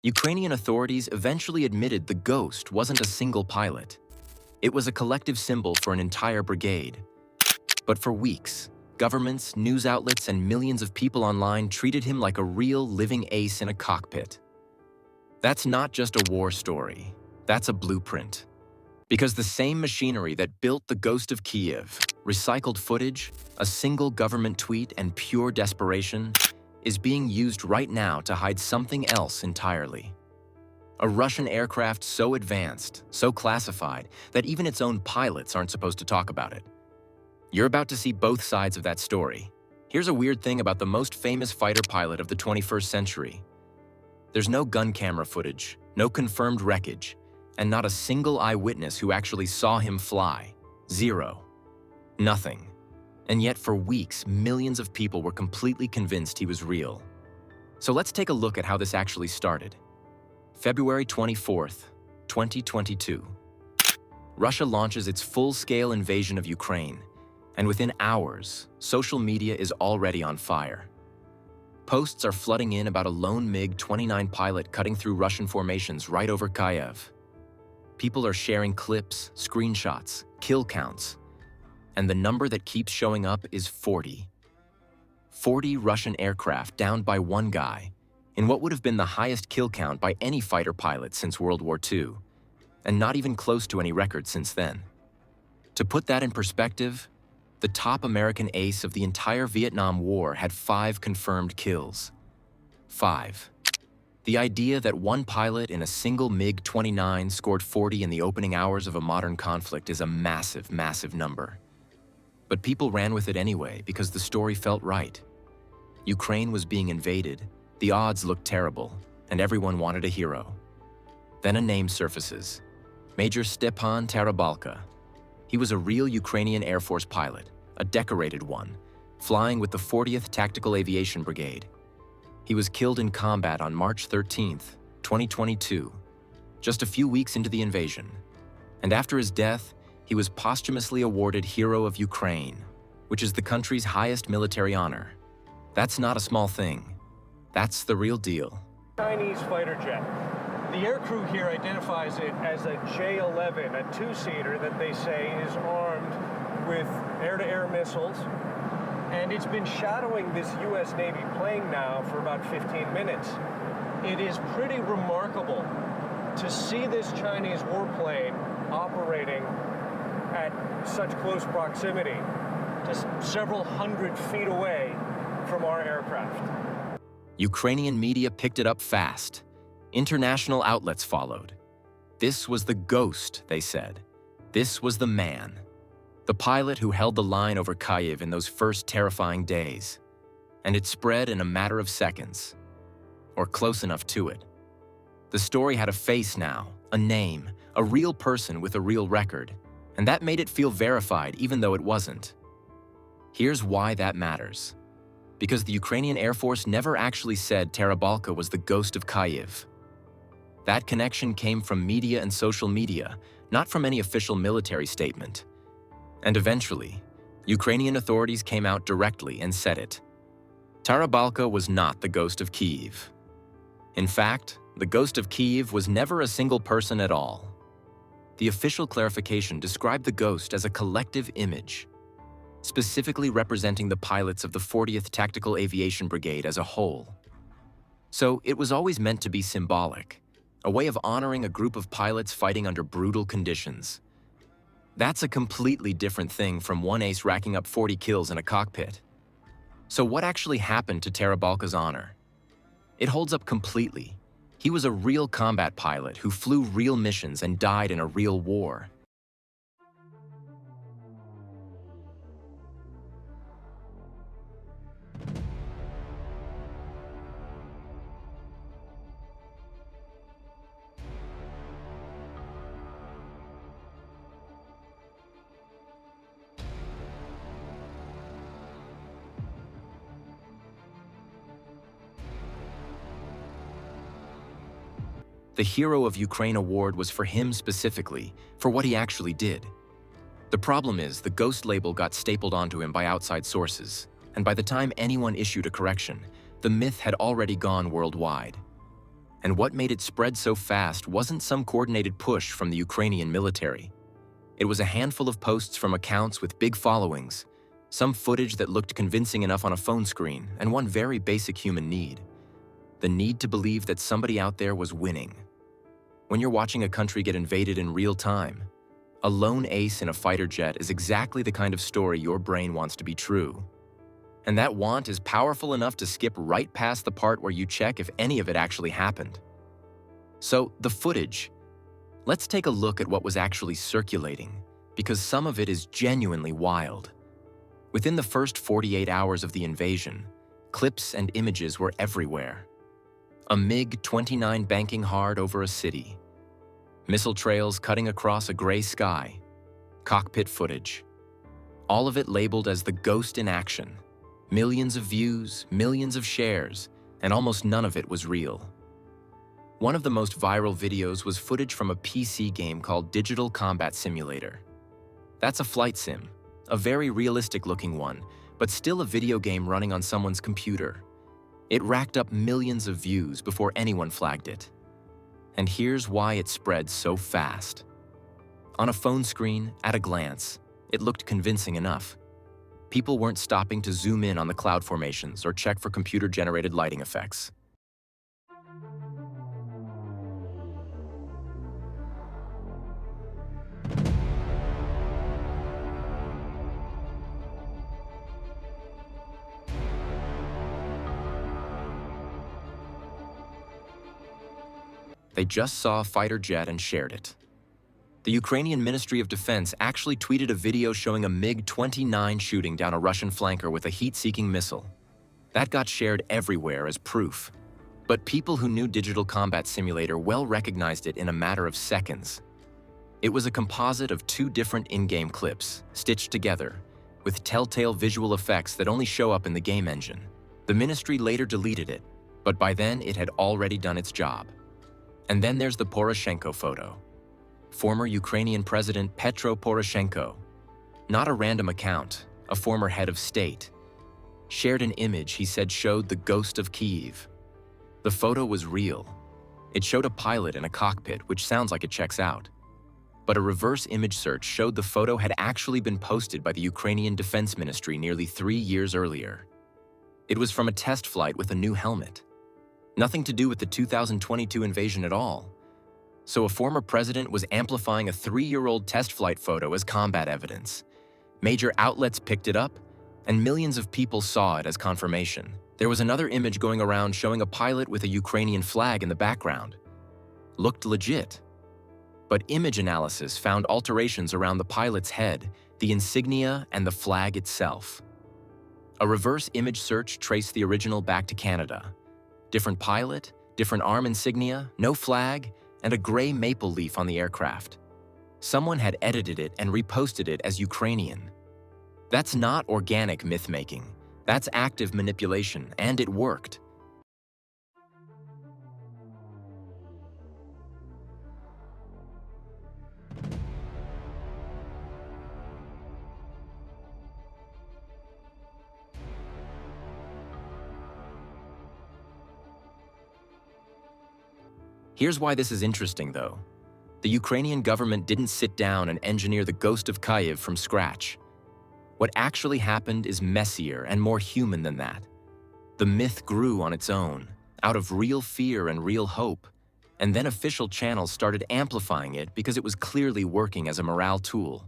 Ukrainian authorities eventually admitted the ghost wasn't a single pilot. It was a collective symbol for an entire brigade. But for weeks, governments, news outlets, and millions of people online treated him like a real living ace in a cockpit. That's not just a war story. That's a blueprint. Because the same machinery that built the ghost of Kyiv, recycled footage, a single government tweet, and pure desperation, is being used right now to hide something else entirely. A Russian aircraft so advanced, so classified, that even its own pilots aren't supposed to talk about it. You're about to see both sides of that story. Here's a weird thing about the most famous fighter pilot of the 21st century. There's no gun camera footage, no confirmed wreckage, and not a single eyewitness who actually saw him fly. Zero. Nothing. And yet for weeks, millions of people were completely convinced he was real. So let's take a look at how this actually started. February 24th, 2022. Russia launches its full-scale invasion of Ukraine, and within hours, social media is already on fire. Posts are flooding in about a lone MiG-29 pilot cutting through Russian formations right over Kyiv. People are sharing clips, screenshots, kill counts, and the number that keeps showing up is 40. 40 Russian aircraft downed by one guy, in what would have been the highest kill count by any fighter pilot since World War II, and not even close to any record since then. To put that in perspective, the top American ace of the entire Vietnam War had 5 confirmed kills. 5. The idea that one pilot in a single MiG-29 scored 40 in the opening hours of a modern conflict is a massive, massive number. But people ran with it anyway because the story felt right. Ukraine was being invaded, the odds looked terrible, and everyone wanted a hero. Then a name surfaces. Major Stepan Tarabalka. He was a real Ukrainian Air Force pilot, a decorated one, flying with the 40th Tactical Aviation Brigade. He was killed in combat on March 13th, 2022, just a few weeks into the invasion. And after his death, he was posthumously awarded Hero of Ukraine, which is the country's highest military honor. That's not a small thing. That's the real deal. Chinese fighter jet. The aircrew here identifies it as a J-11, a two-seater that they say is armed with air-to-air missiles. And it's been shadowing this U.S. Navy plane now for about 15 minutes. It is pretty remarkable to see this Chinese warplane operating at such close proximity, just several hundred feet away from our aircraft. Ukrainian media picked it up fast. International outlets followed. This was the ghost, they said. This was the man. The pilot who held the line over Kyiv in those first terrifying days. And it spread in a matter of seconds. Or close enough to it. The story had a face now, a name, a real person with a real record. And that made it feel verified even though it wasn't. Here's why that matters. Because the Ukrainian Air Force never actually said Tarabalka was the ghost of Kyiv. That connection came from media and social media, not from any official military statement. And eventually, Ukrainian authorities came out directly and said it. Tarabalka was not the ghost of Kyiv. In fact, the ghost of Kyiv was never a single person at all. The official clarification described the ghost as a collective image, specifically representing the pilots of the 40th Tactical Aviation Brigade as a whole. So it was always meant to be symbolic, a way of honoring a group of pilots fighting under brutal conditions. That's a completely different thing from one ace racking up 40 kills in a cockpit. So what actually happened to Tarabalka's honor? It holds up completely. He was a real combat pilot who flew real missions and died in a real war. The Hero of Ukraine award was for him specifically, for what he actually did. The problem is, the ghost label got stapled onto him by outside sources, and by the time anyone issued a correction, the myth had already gone worldwide. And what made it spread so fast wasn't some coordinated push from the Ukrainian military. It was a handful of posts from accounts with big followings, some footage that looked convincing enough on a phone screen, and one very basic human need: the need to believe that somebody out there was winning. When you're watching a country get invaded in real time, a lone ace in a fighter jet is exactly the kind of story your brain wants to be true. And that want is powerful enough to skip right past the part where you check if any of it actually happened. So, the footage. Let's take a look at what was actually circulating, because some of it is genuinely wild. Within the first 48 hours of the invasion, clips and images were everywhere. A MiG-29 banking hard over a city. Missile trails cutting across a gray sky. Cockpit footage. All of it labeled as the Ghost in action. Millions of views, millions of shares, and almost none of it was real. One of the most viral videos was footage from a PC game called Digital Combat Simulator. That's a flight sim, a very realistic-looking one, but still a video game running on someone's computer. It racked up millions of views before anyone flagged it. And here's why it spread so fast. On a phone screen, at a glance, it looked convincing enough. People weren't stopping to zoom in on the cloud formations or check for computer-generated lighting effects. They just saw a fighter jet and shared it. The Ukrainian Ministry of Defense actually tweeted a video showing a MiG-29 shooting down a Russian flanker with a heat-seeking missile. That got shared everywhere as proof. But people who knew Digital Combat Simulator well recognized it in a matter of seconds. It was a composite of two different in-game clips, stitched together, with telltale visual effects that only show up in the game engine. The ministry later deleted it, but by then it had already done its job. And then there's the Poroshenko photo. Former Ukrainian President Petro Poroshenko, not a random account, a former head of state, shared an image he said showed the ghost of Kyiv. The photo was real. It showed a pilot in a cockpit, which sounds like it checks out. But a reverse image search showed the photo had actually been posted by the Ukrainian Defense Ministry nearly 3 years earlier. It was from a test flight with a new helmet. Nothing to do with the 2022 invasion at all. So a former president was amplifying a 3-year-old test flight photo as combat evidence. Major outlets picked it up, and millions of people saw it as confirmation. There was another image going around showing a pilot with a Ukrainian flag in the background. Looked legit. But image analysis found alterations around the pilot's head, the insignia, and the flag itself. A reverse image search traced the original back to Canada. Different pilot, different arm insignia, no flag, and a gray maple leaf on the aircraft. Someone had edited it and reposted it as Ukrainian. That's not organic myth-making. That's active manipulation, and it worked. Here's why this is interesting, though. The Ukrainian government didn't sit down and engineer the ghost of Kyiv from scratch. What actually happened is messier and more human than that. The myth grew on its own, out of real fear and real hope, and then official channels started amplifying it because it was clearly working as a morale tool.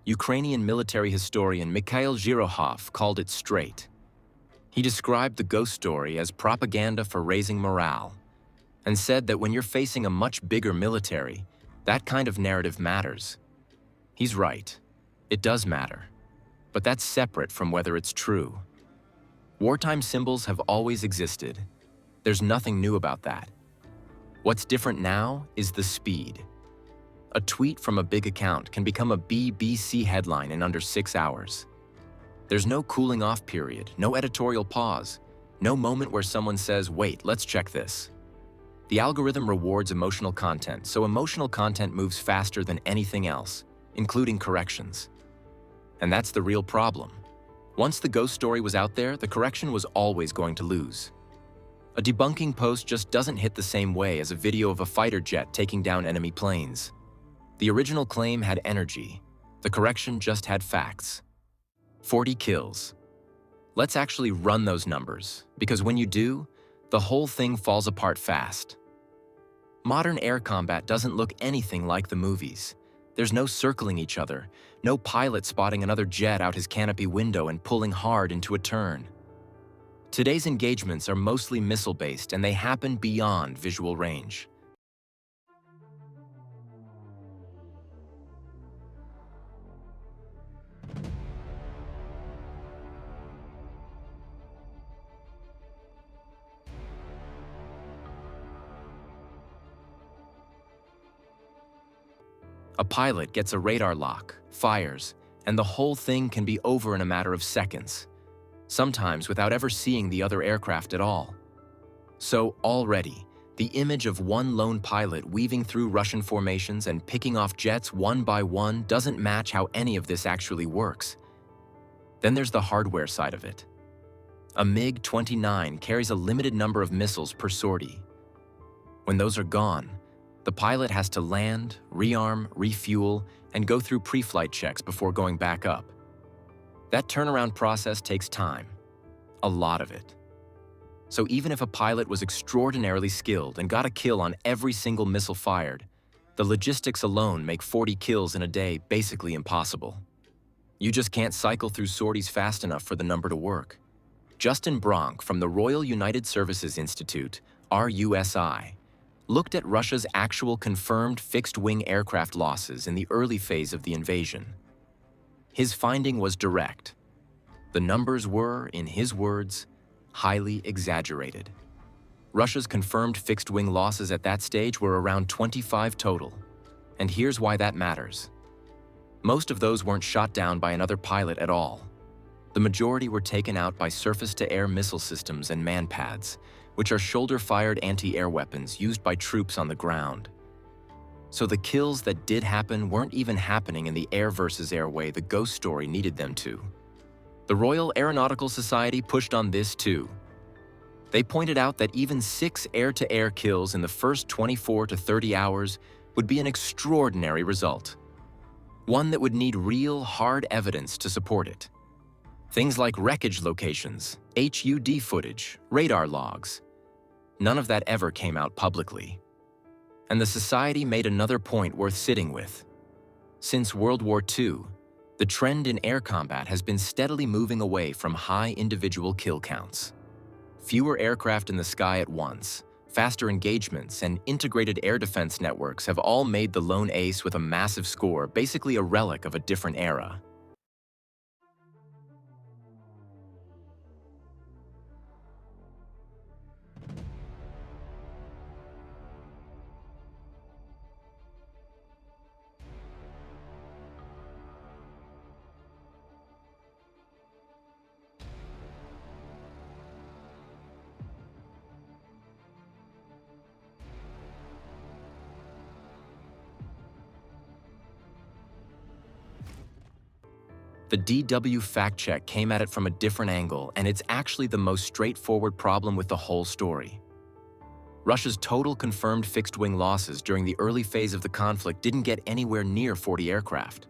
Ukrainian military historian Mikhail Zhirohov called it straight. He described the ghost story as propaganda for raising morale, and said that when you're facing a much bigger military, that kind of narrative matters. He's right. It does matter. But that's separate from whether it's true. Wartime symbols have always existed. There's nothing new about that. What's different now is the speed. A tweet from a big account can become a BBC headline in under 6 hours. There's no cooling off period, no editorial pause, no moment where someone says, wait, let's check this. The algorithm rewards emotional content, so emotional content moves faster than anything else, including corrections. And that's the real problem. Once the ghost story was out there, the correction was always going to lose. A debunking post just doesn't hit the same way as a video of a fighter jet taking down enemy planes. The original claim had energy. The correction just had facts. 40 kills. Let's actually run those numbers, because when you do, the whole thing falls apart fast. Modern air combat doesn't look anything like the movies. There's no circling each other, no pilot spotting another jet out his canopy window and pulling hard into a turn. Today's engagements are mostly missile-based, and they happen beyond visual range. A pilot gets a radar lock, fires, and the whole thing can be over in a matter of seconds, sometimes without ever seeing the other aircraft at all. So already, the image of one lone pilot weaving through Russian formations and picking off jets one by one doesn't match how any of this actually works. Then there's the hardware side of it. A MiG-29 carries a limited number of missiles per sortie. When those are gone, the pilot has to land, rearm, refuel, and go through pre-flight checks before going back up. That turnaround process takes time, a lot of it. So even if a pilot was extraordinarily skilled and got a kill on every single missile fired, the logistics alone make 40 kills in a day basically impossible. You just can't cycle through sorties fast enough for the number to work. Justin Bronk from the Royal United Services Institute, RUSI, looked at Russia's actual confirmed fixed-wing aircraft losses in the early phase of the invasion. His finding was direct. The numbers were, in his words, highly exaggerated. Russia's confirmed fixed-wing losses at that stage were around 25 total. And here's why that matters. Most of those weren't shot down by another pilot at all. The majority were taken out by surface-to-air missile systems and man-pads, which are shoulder-fired anti-air weapons used by troops on the ground. So the kills that did happen weren't even happening in the air versus air way the ghost story needed them to. The Royal Aeronautical Society pushed on this too. They pointed out that even 6 air-to-air kills in the first 24 to 30 hours would be an extraordinary result. One that would need real, hard evidence to support it. Things like wreckage locations, HUD footage, radar logs. None of that ever came out publicly. And the Society made another point worth sitting with. Since World War II, the trend in air combat has been steadily moving away from high individual kill counts. Fewer aircraft in the sky at once, faster engagements, and integrated air defense networks have all made the lone ace with a massive score basically a relic of a different era. The DW fact check came at it from a different angle, and it's actually the most straightforward problem with the whole story. Russia's total confirmed fixed-wing losses during the early phase of the conflict didn't get anywhere near 40 aircraft.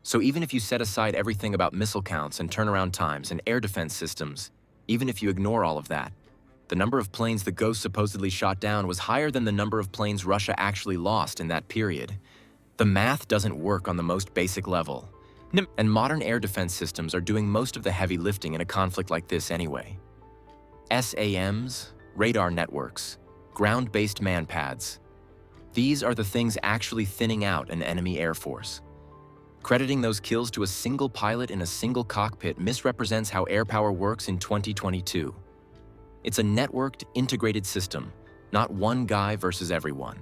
So even if you set aside everything about missile counts and turnaround times and air defense systems, even if you ignore all of that, the number of planes the Ghost supposedly shot down was higher than the number of planes Russia actually lost in that period. The math doesn't work on the most basic level. And modern air defense systems are doing most of the heavy lifting in a conflict like this anyway. SAMs, radar networks, ground-based man-pads. These are the things actually thinning out an enemy air force. Crediting those kills to a single pilot in a single cockpit misrepresents how air power works in 2022. It's a networked, integrated system, not one guy versus everyone.